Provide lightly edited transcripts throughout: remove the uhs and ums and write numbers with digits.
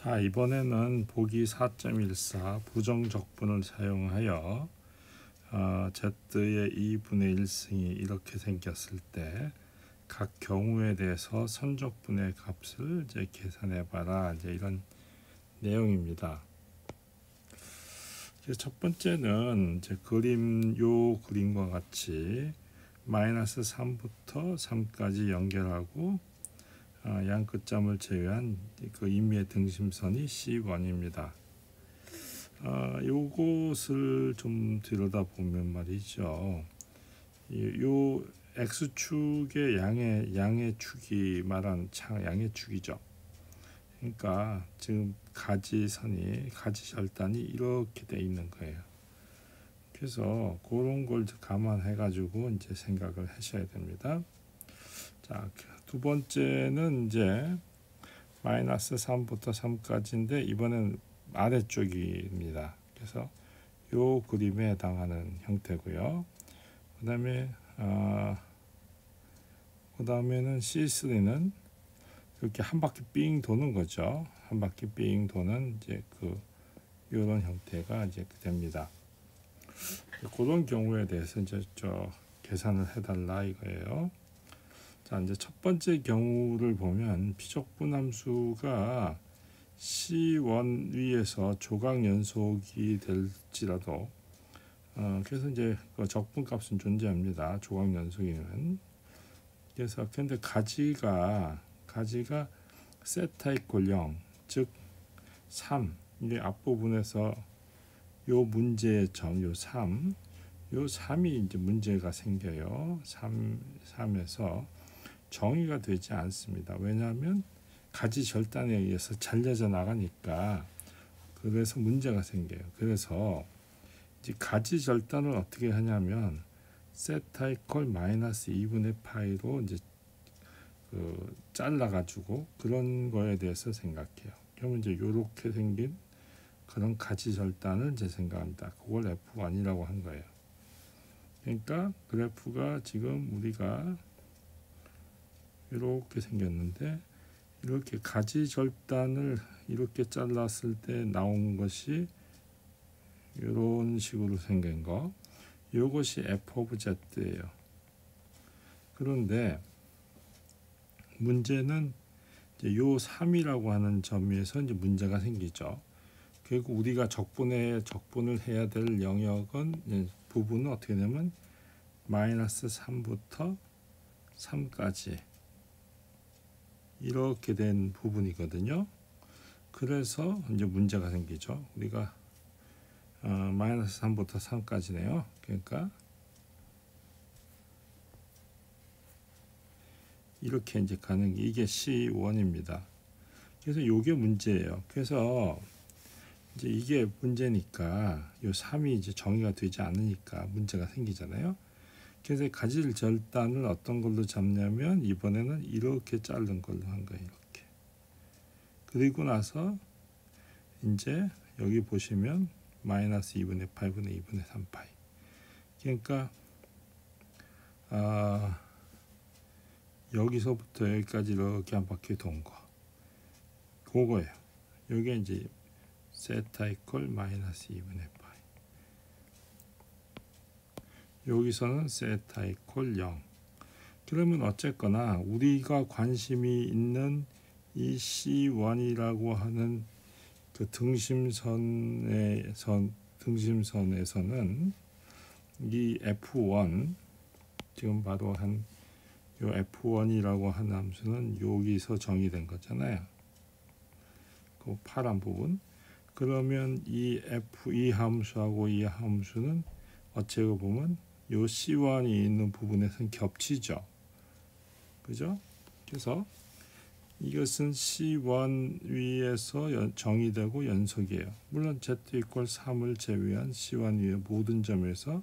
자, 이번에는 보기 4.14 부정적분을 사용하여 z의 2분의 1승이 이렇게 생겼을 때 각 경우에 대해서 선적분의 값을 이제 계산해 봐라, 이제 이런 내용입니다. 첫 번째는 이제 요 그림과 같이 마이너스 3부터 3까지 연결하고 양 끝점을 제외한 그 임의의 등심선이 C1입니다. 요것을 좀 들여다보면 말이죠. 요 X축의 양의 축이 말한 양의 축이죠. 그러니까 지금 가지절단이 이렇게 돼 있는 거예요. 그래서 그런 걸 감안해 가지고 이제 생각을 하셔야 됩니다. 자, 두 번째는 이제 마이너스 3부터 3까지인데 이번엔 아래쪽입니다. 그래서 요 그림에 해당하는 형태고요. 그다음에는 C3는 이렇게 한 바퀴 삥 도는 거죠. 한 바퀴 삥 도는 이제 이런 형태가 이제 됩니다. 그런 경우에 대해서 이제 계산을 해달라 이거예요. 자, 이제 첫 번째 경우를 보면 비적분 함수가 C1 위에서 조각 연속이 될지라도 그래서 이제 그 적분값은 존재합니다. 조각 연속이면. 그래서 근데 가지가 세타 이퀄 0, 즉 3, 이게 앞부분에서 요 문제의 점, 요 3이 이제 문제가 생겨요. 3에서 정의가 되지 않습니다. 왜냐하면 가지 절단에 의해서 잘려져 나가니까. 그래서 문제가 생겨요. 그래서 이제 가지 절단을 어떻게 하냐면 세타 이퀄 마이너스 2분의 파이로 이제 잘라가지고 그런 거에 대해서 생각해요. 그러면 이제 이렇게 생긴 그런 가지 절단을 이제 생각합니다. 그걸 F1이라고 한 거예요. 그러니까 그래프가 지금 우리가 이렇게 생겼는데 이렇게 가지 절단을 이렇게 잘랐을 때 나온 것이 이런 식으로 생긴 거, 이것이 F 오브 Z예요. 그런데 문제는 이제 요 3이라고 하는 점에서 이제 문제가 생기죠. 결국 우리가 적분을 해야 될 영역은 부분은 어떻게 되면 마이너스 3부터 3까지 이렇게 된 부분이거든요. 그래서 이제 문제가 생기죠. 우리가 마이너스 3부터 3까지네요. 그러니까 이렇게 이제 가는 게 이게 C1입니다. 그래서 이게 문제예요. 그래서 이제 이게 문제니까 요 3이 이제 정의가 되지 않으니까 문제가 생기잖아요. 그래서 가지 절단을 어떤 걸로 잡냐면 이번에는 이렇게 자른 걸로 한 거예요. 이렇게. 그리고 나서 이제 여기 보시면 마이너스 2분의 8분의 2분의 3파이. 그러니까 여기서부터 여기까지 이렇게 한 바퀴 돈 거. 그거예요. 여기 이제 세타 이퀄 마이너스 2분의 파이. 여기서는 세타 이퀄 0. 그러면 어쨌거나 우리가 관심이 있는 이 C1이라고 하는 그 등심선에서는 이 F1 지금 바로 요 F1이라고 하는 함수는 여기서 정의된 거잖아요. 그 파란 부분. 그러면 이 F2 함수하고 이 함수는 어찌고 보면 요 C1이 있는 부분에서는 겹치죠. 그죠? 그래서 이것은 C1 위에서 정의되고 연속이에요. 물론 Z 이퀄 3을 제외한 C1 위의 모든 점에서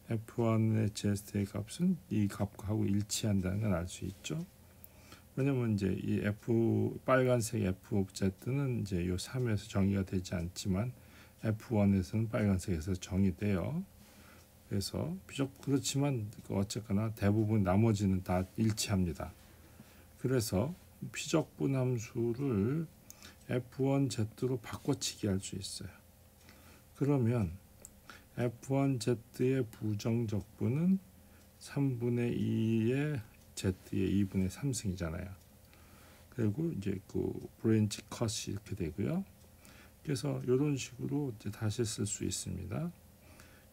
F1의 Z의 값은 이 값하고 일치한다는 걸 알 수 있죠. 왜냐면 이제 이 빨간색 F 오브 Z는 이제 요 3에서 정의가 되지 않지만 F1에서는 빨간색에서 정의돼요. 그래서 그렇지만 어쨌거나 대부분 나머지는 다 일치합니다. 그래서 피적분 함수를 F1Z로 바꿔치기 할 수 있어요. 그러면 F1Z의 부정적분은 3분의 2의 Z의 2분의 3승이잖아요. 그리고 이제 그 브랜치 컷이 이렇게 되고요. 그래서 이런 식으로 이제 다시 쓸 수 있습니다.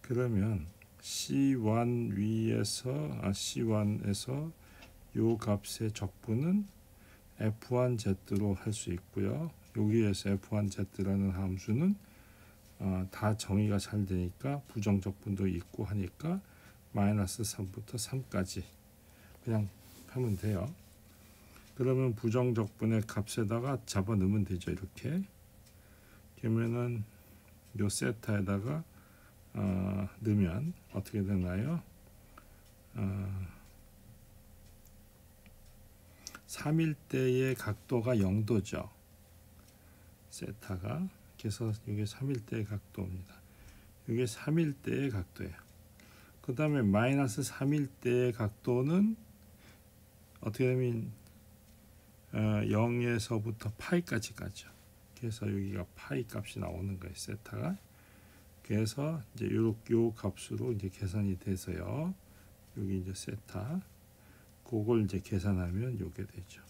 그러면 C1 위에서 C1에서 요 값의 적분은 F1Z로 할 수 있고요. 여기에서 F1Z라는 함수는 다 정의가 잘 되니까 부정적분도 있고 하니까 마이너스 3부터 3까지 그냥 하면 돼요. 그러면 부정적분의 값에다가 잡아 넣으면 되죠. 이렇게 그러면은 요 세타에다가 넣으면 어떻게 되나요? 3일대의 각도가 0도죠. 세타가. 그래서 이게 3일대의 각도입니다. 이게 3일대의 각도예요. 그 다음에 마이너스 3일대의 각도는 어떻게 되면 0에서부터 파이까지 가죠. 그래서 여기가 파이 값이 나오는 거예요. 세타가. 그래서 이제 요 값으로 이제 계산이 돼서요. 여기 이제 세타. 그걸 이제 계산하면 요게 되죠.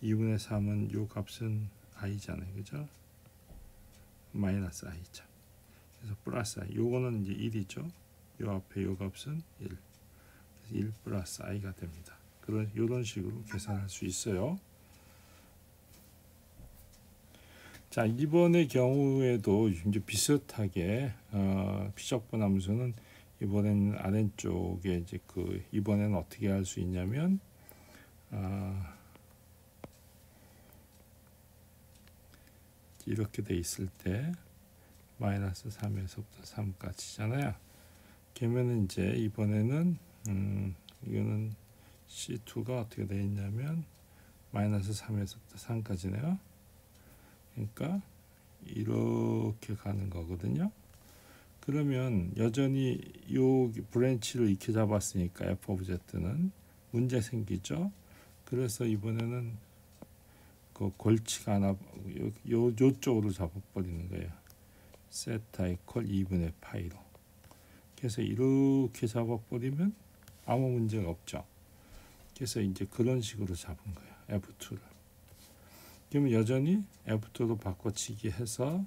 2분의 3은 요 값은 i잖아요. 그죠? 마이너스 i죠. 그래서 플러스 i. 요거는 이제 1이죠. 요 앞에 요 값은 1. 그래서 1 플러스 i가 됩니다. 이런 식으로 계산할 수 있어요. 자, 이번의 경우에도 이제 비슷하게 피적분 함수는 이번에는 아래쪽에 이제 이번에는 어떻게 할 수 있냐면 이렇게 돼 있을 때 마이너스 3에서부터 3까지잖아요. 그러면 이제 이번에는 이거는 C2가 어떻게 되어 있냐면 마이너스 3에서부터 3까지네요. 그러니까 이렇게 가는 거거든요. 그러면 여전히 요 브랜치를 이렇게 잡았으니까 f of z는 문제 생기죠. 그래서 이번에는 그 골치가 하나 요쪽으로 잡아버리는 거예요. 세타 이퀄 2분의 파이로. 그래서 이렇게 잡아버리면 아무 문제가 없죠. 그래서 이제 그런 식으로 잡은 거예요. F2를. 그러면 여전히 F2로 바꿔치기 해서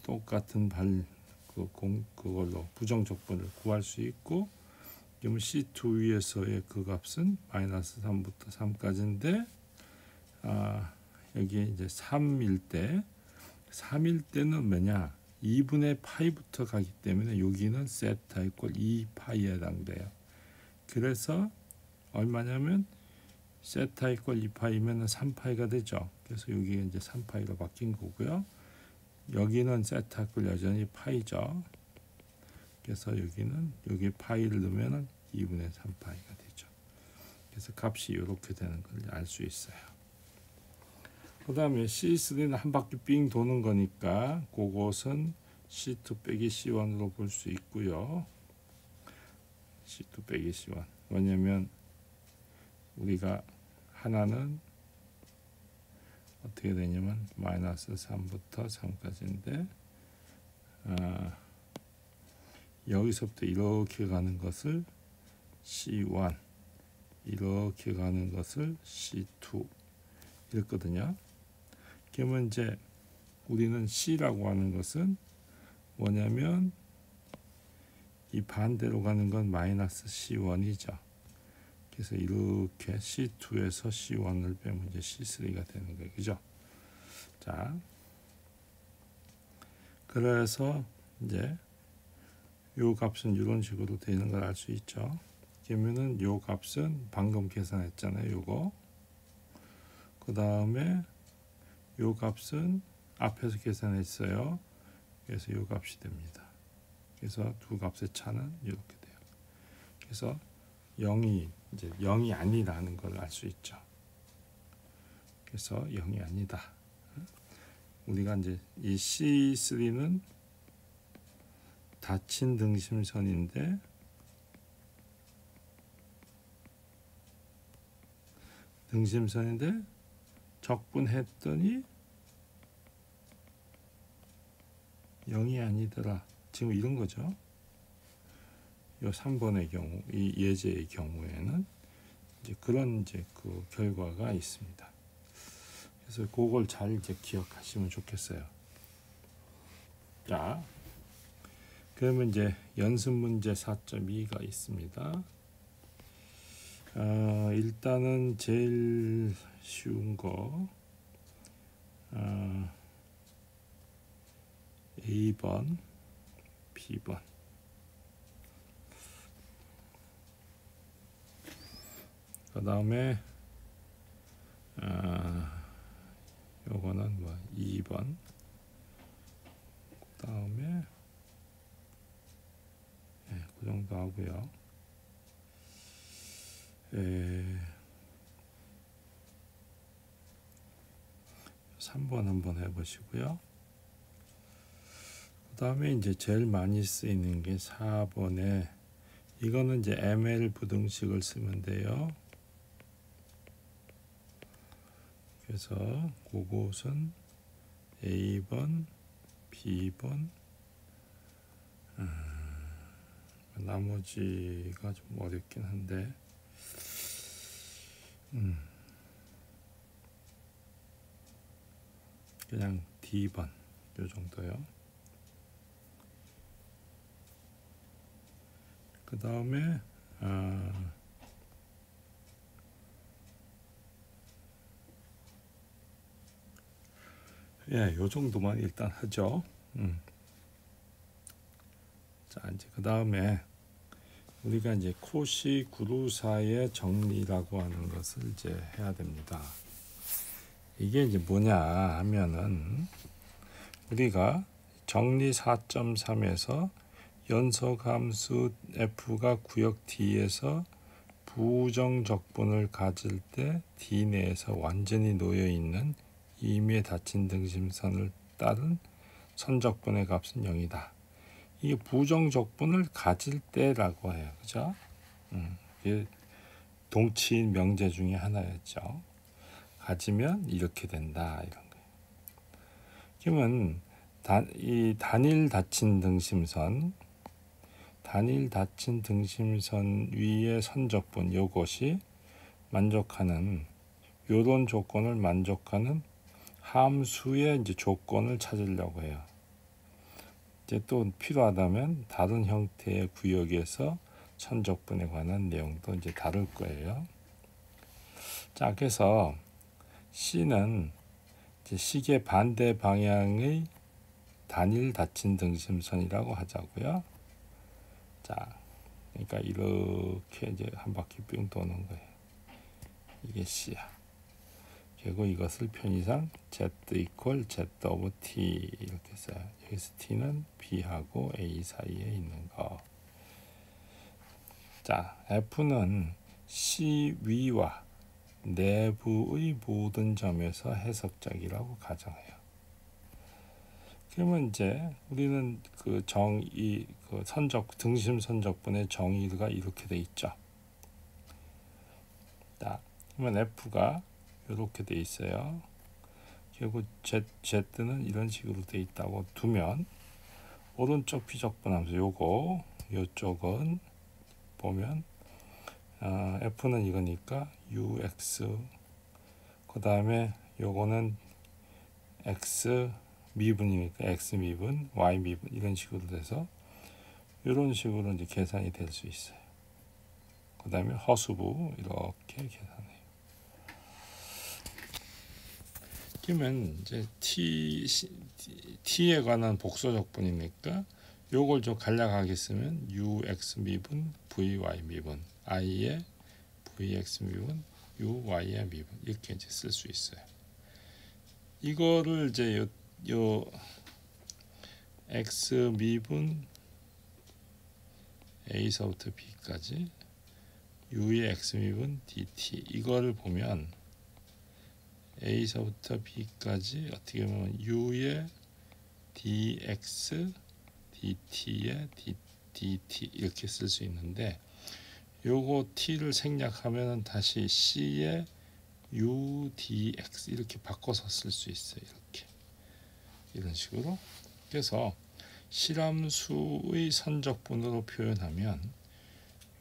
똑같은 그걸로 부정적분을 구할 수 있고, 그러면 C2 위에서의 그 값은 마이너스 3부터 3까지인데 여기에 이제 3일 때는 뭐냐? 2분의 파이부터 가기 때문에 여기는 세타 이퀄 2파이에 해당돼요. 그래서 얼마냐면 세타 이퀄 2파이면 3파이가 되죠. 그래서 여기가 이제 3파이로 바뀐 거고요. 여기는 세타 이퀄 여전히 파이죠. 그래서 여기 파이를 넣으면 2분의 3파이가 되죠. 그래서 값이 이렇게 되는 걸 알 수 있어요. 그 다음에 C3는 한 바퀴 삥 도는 거니까 그것은 C2 빼기 C1으로 볼 수 있고요. C2 빼기 C1. 왜냐면 우리가 하나는 어떻게 되냐면 마이너스 3부터 3까지인데 여기서부터 이렇게 가는 것을 C1, 이렇게 가는 것을 C2 이랬거든요. 그러면 이제 우리는 C라고 하는 것은 뭐냐면 이 반대로 가는 건 마이너스 C1이죠. 그래서 이렇게 C2에서 C1을 빼면 이제 C3가 되는 거예요. 그죠? 자, 그래서 이제 요 값은 이런 식으로 되는 걸 알 수 있죠. 그러면은 요 값은 방금 계산했잖아요. 요거. 그 다음에 요 값은 앞에서 계산했어요. 그래서 요 값이 됩니다. 그래서 두 값의 차는 이렇게 돼요. 그래서 0이 이제 0이 아니라는 걸 알 수 있죠. 그래서 0이 아니다. 우리가 이제 이 C3는 닫힌 등심선인데 적분했더니 0이 아니더라. 지금 이런 거죠. 요 3번의 경우, 이 예제의 경우에는 이제 그런 이제 그 결과가 있습니다. 그래서 그걸 잘 이제 기억하시면 좋겠어요. 자, 그러면 이제 연습 문제 4.2가 있습니다. 일단은 제일 쉬운 거 A번, B번. 그 다음에 요거는 뭐 2번. 그 다음에 그 정도 하고요. 3번 한번 해보시고요. 그 다음에 이제 제일 많이 쓰이는 게 4번에 이거는 이제 ML 부등식을 쓰면 돼요. 그래서 그것은 A번, B번, 나머지가 좀 어렵긴 한데 그냥 D번 요 정도요. 그 다음에 요 정도만 일단 하죠. 자, 이제 그 다음에 우리가 이제 코시 구루사의 정리라고 하는 것을 이제 해야 됩니다. 이게 이제 뭐냐 하면은 우리가 정리 4.3에서 연속함수 f가 구역 D에서 부정적분을 가질 때 D 내에서 완전히 놓여 있는 임의에 닫힌 등심선을 따른 선적분의 값은 0이다. 이게 부정적분을 가질 때라고 해요. 그죠? 이게 동치인 명제 중에 하나였죠. 가지면 이렇게 된다. 이런 거예요. 그러면 이 단일 닫힌 등심선 위의 선적분 요것이 만족하는 요런 조건을 만족하는 함수의 이제 조건을 찾으려고 해요. 이제 또 필요하다면 다른 형태의 구역에서 선적분에 관한 내용도 이제 다룰 거예요. 자, 그래서 C는 이제 식의 반대 방향의 단일 닫힌 등심선이라고 하자고요. 자, 그러니까 이렇게 이제 한 바퀴 뿅 도는 거예요. 이게 C야. 그리고 이것을 편의상 Z 이퀄 Z 오브 T 이렇게 써요. 여기서 T는 B하고 A 사이에 있는 거. 자, F는 C 위와 내부의 모든 점에서 해석적이라고 가정해요. 그러면 이제 우리는 그 정의, 그 등심 선적분의 정의가 이렇게 돼 있죠. 자, 그러면 F가 이렇게 돼 있어요. 그리고 Z는 이런 식으로 돼 있다고 두면 오른쪽 비적분함수 요쪽은 보면 F는 이거니까 UX 그 다음에 요거는 X 미분이니까 X 미분, Y 미분 이런 식으로 돼서 이런 식으로 이제 계산이 될 수 있어요. 그 다음에 허수부 이렇게 계산해요. 그러면 이제 T에 관한 복소적분이니까 요걸 좀 간략하게 쓰면 UX 미분, VY 미분, I의 VX 미분, UY의 미분 이렇게 이제 쓸 수 있어요. 이거를 이제 요 X 미분 A서부터 B까지 U의 X 미분 DT 이거를 보면 A서부터 B까지 어떻게 보면 U의 DX DT의 DT 이렇게 쓸 수 있는데 요거 T를 생략하면 다시 C의 UDX 이렇게 바꿔서 쓸 수 있어요. 이렇게 이런 식으로. 그래서 실함수의 선적분으로 표현하면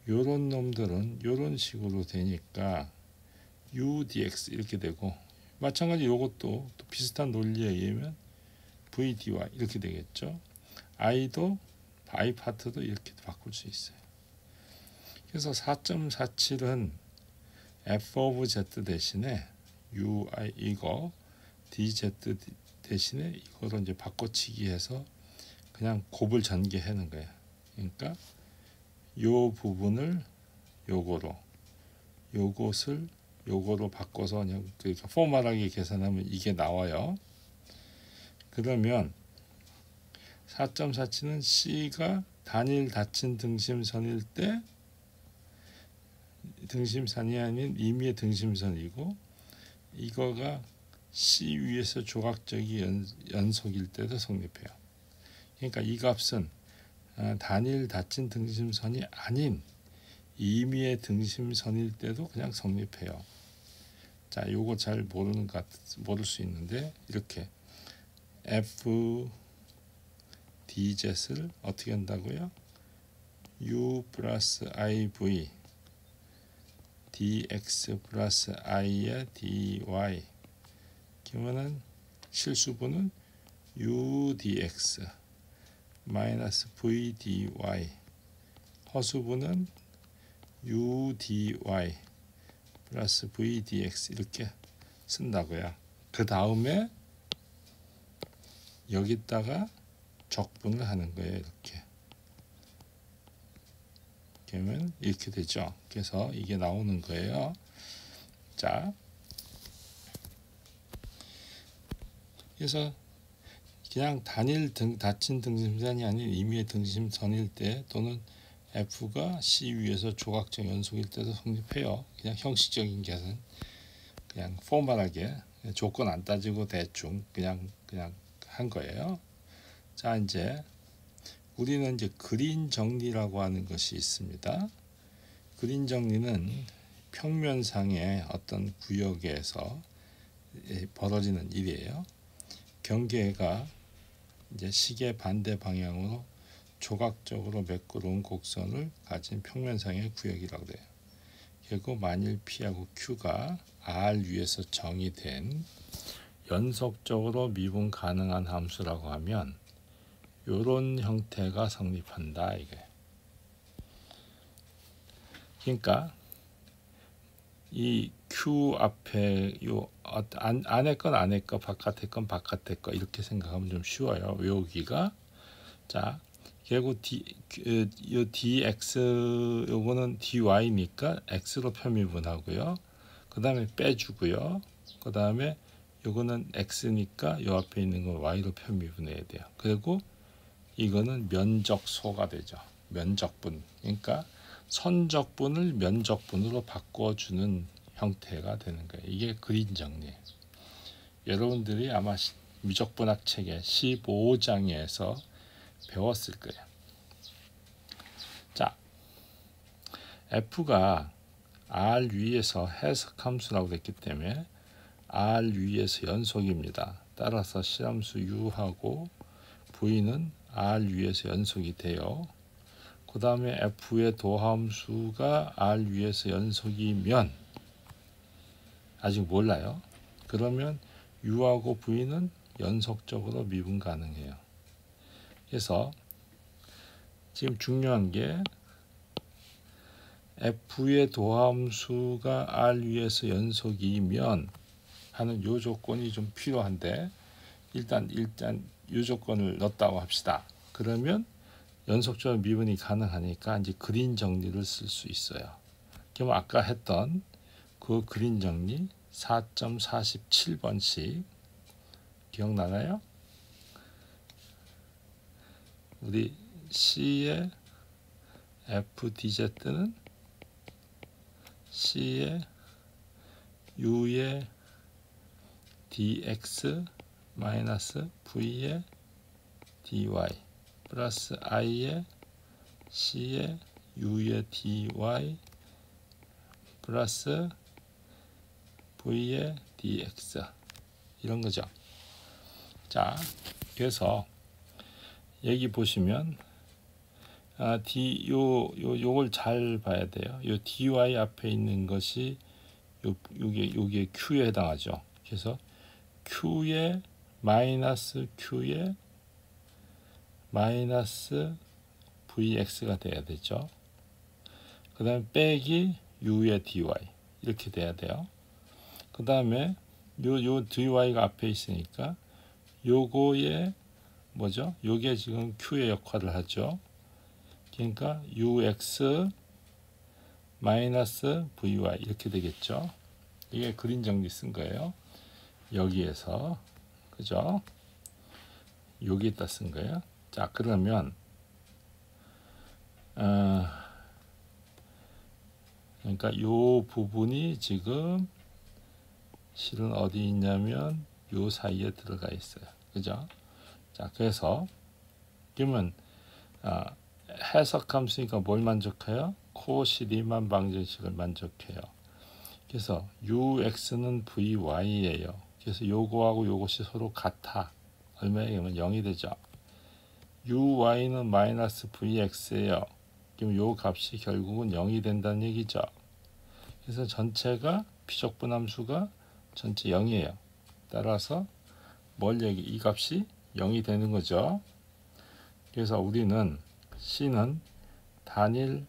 요런 놈들은 요런 식으로 되니까 u dx 이렇게 되고, 마찬가지 요것도 또 비슷한 논리에 의하면 v dy 이렇게 되겠죠. i도 i 파트도 이렇게 바꿀 수 있어요. 그래서 4.47은 f of z 대신에 ui 이거 dz 대신에 이거로 이제 바꿔치기 해서 그냥 곱을 전개하는 거예요. 그러니까 요 부분을 요거로, 요것을 요거로 바꿔서 그냥 그러니까 포멀하게 계산하면 이게 나와요. 그러면 4.47은 C가 단일 닫힌 등심선일 때 등심선이 아닌 임의의 등심선이고, 이거가 C 위에서 조각적이 연속일 때도 성립해요. 그러니까 이 값은 단일 닫힌 등심선이 아닌 임의의 등심선일 때도 그냥 성립해요. 자, 요거 잘 모를 수 있는데, 이렇게 f dz를 어떻게 한다고요? u 플러스 iv dx 플러스 i의 dy, 그러면은 실수분은 u dx 마이너스 v dy, 허수분은 u dy 플러스 v dx 이렇게 쓴다고요. 그 다음에 여기다가 적분을 하는 거예요. 이렇게. 그러면 이렇게 되죠. 그래서 이게 나오는 거예요. 자, 그래서 그냥 단일 닫힌 등심선이 아닌 임의의 등심선일 때, 또는 F가 C 위에서 조각적 연속일 때도 성립해요. 그냥 형식적인 계산, 그냥 포멀하게 조건 안 따지고 대충 그냥 한 거예요. 자, 이제 우리는 이제 그린 정리라고 하는 것이 있습니다. 그린 정리는 평면상의 어떤 구역에서 벌어지는 일이에요. 경계가 이제 시계 반대 방향으로 조각적으로 매끄러운 곡선을 가진 평면상의 구역이라고 돼요. 그리고 만일 P하고 Q가 R 위에서 정의된 연속적으로 미분 가능한 함수라고 하면 이런 형태가 성립한다 이게. 그러니까 이 Q 앞에 요 안에 건 안에 거, 바깥에 건 바깥에 거 이렇게 생각하면 좀 쉬워요. 외우기가. 자, 결국 요 dx 요거는 dy니까 x로 편미분하고요. 그 다음에 빼주고요. 그 다음에 요거는 x니까 요 앞에 있는 거 y로 편미분해야 돼요. 그리고 이거는 면적소가 되죠. 면적분. 그러니까 선적분을 면적분으로 바꿔주는 형태가 되는 거예요. 이게 그린 정리예요. 여러분들이 아마 미적분학 책의 15장에서 배웠을 거예요. 자, F가 R 위에서 해석함수라고 됐기 때문에 R 위에서 연속입니다. 따라서 실함수 U하고 V는 R 위에서 연속이 돼요. 그 다음에 F의 도함수가 R 위에서 연속이면 아직 몰라요. 그러면 U하고 V는 연속적으로 미분 가능해요. 그래서 지금 중요한 게 F의 도함수가 R 위에서 연속이면 하는 요 조건이 좀 필요한데, 일단 요 조건을 넣었다고 합시다. 그러면 연속적으로 미분이 가능하니까 이제 그린 정리를 쓸 수 있어요. 그럼 아까 했던 그 그린 정리 4.47번씩 기억나나요? 우리 C의 FDZ는 C의 U의 DX 마이너스 V의 DY 플러스 I의 C의 U의 DY 플러스 V의 DX 이런 거죠. 자, 그래서 여기 보시면 요걸 잘 봐야 돼요. 요 dy 앞에 있는 것이 요게 q에 해당하죠. 그래서 q에 마이너스 q에 마이너스 vx가 돼야 되죠. 그 다음에 빼기 u의 dy 이렇게 돼야 돼요. 그 다음에 요 dy가 앞에 있으니까 요거의 뭐죠? 요게 지금 q의 역할을 하죠. 그러니까 ux 마이너스 vy 이렇게 되겠죠. 이게 그림 정리 쓴 거예요. 여기에서 그죠? 여기에다 쓴 거예요. 자, 그러면 그러니까 요 부분이 지금 실은 어디 있냐면 요 사이에 들어가 있어요. 그죠? 자, 그래서 그러면 해석 함수니까 뭘 만족해요? 코시 리만 방정식을 만족해요. 그래서 ux는 vy예요. 그래서 요거하고 요것이 서로 같아. 얼마이면 0이 되죠. uy는 마이너스 vx예요. 그럼 요 값이 결국은 0이 된다는 얘기죠. 그래서 전체가 피적분함수가 전체 0이에요. 따라서 이 값이 0이 되는 거죠. 그래서 우리는 C는 단일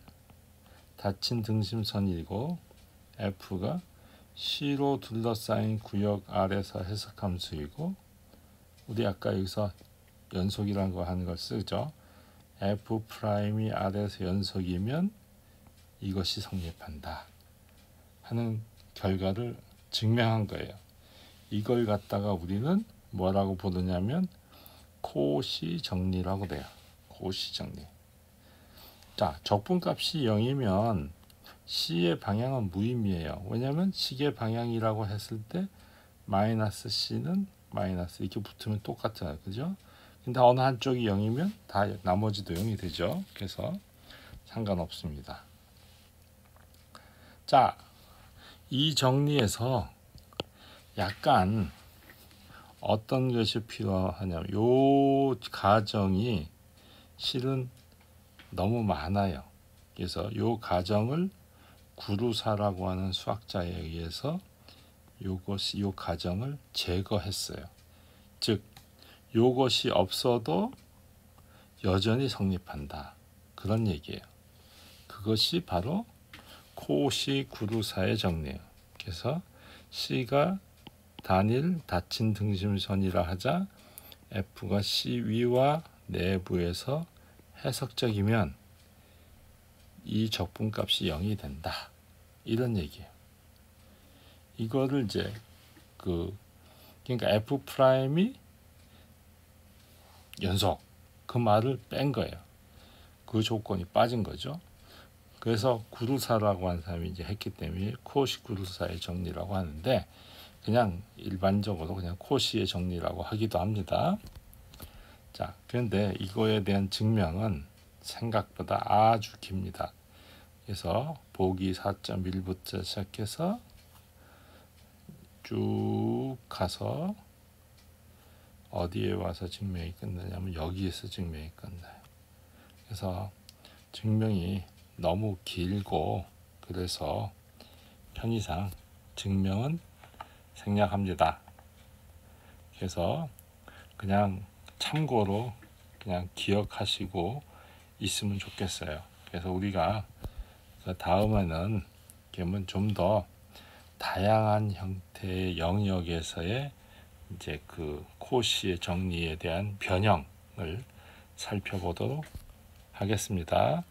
닫힌 등심선이고 F가 C로 둘러싸인 구역 R에서 해석함수이고 우리 아까 여기서 연속이라는 거 하는 걸 쓰죠. F'이 R에서 연속이면 이것이 성립한다 하는 결과를 증명한 거예요. 이걸 갖다가 우리는 뭐라고 부르냐면 코시 정리라고 돼요. 코시 정리. 자, 적분값이 0이면 C의 방향은 무의미해요. 왜냐하면 식의 방향이라고 했을 때 마이너스 C는 마이너스 이렇게 붙으면 똑같아요. 그죠? 근데 어느 한쪽이 0이면 다 나머지도 0이 되죠. 그래서 상관없습니다. 자, 이 정리에서 약간 어떤 것이 필요하냐면 요 가정이 실은 너무 많아요. 그래서 요 가정을 구루사라고 하는 수학자에 의해서 요 가정을 제거했어요. 즉 요것이 없어도 여전히 성립한다. 그런 얘기예요. 그것이 바로 코시 구루사의 정리예요. 그래서 C가 단일 닫힌 등심선이라 하자 F가 C 위와 내부에서 해석적이면 이 적분값이 0이 된다. 이런 얘기예요. 이거를 이제 그러니까 F'이 연속 그 말을 뺀 거예요. 그 조건이 빠진 거죠. 그래서 구루사라고 하는 사람이 이제 했기 때문에 코시 구루사의 정리라고 하는데 그냥 일반적으로 그냥 코시의 정리라고 하기도 합니다. 자, 그런데 이거에 대한 증명은 생각보다 아주 깁니다. 그래서 보기 4.1부터 시작해서 쭉 가서 어디에 와서 증명이 끝나냐면 여기에서 증명이 끝나요. 그래서 증명이 너무 길고 그래서 편의상 증명은 생략합니다. 그래서 그냥 참고로 그냥 기억하시고 있으면 좋겠어요. 그래서 우리가 다음에는 그러면 좀 더 다양한 형태의 영역에서의 이제 그 코시의 정리에 대한 변형을 살펴보도록 하겠습니다.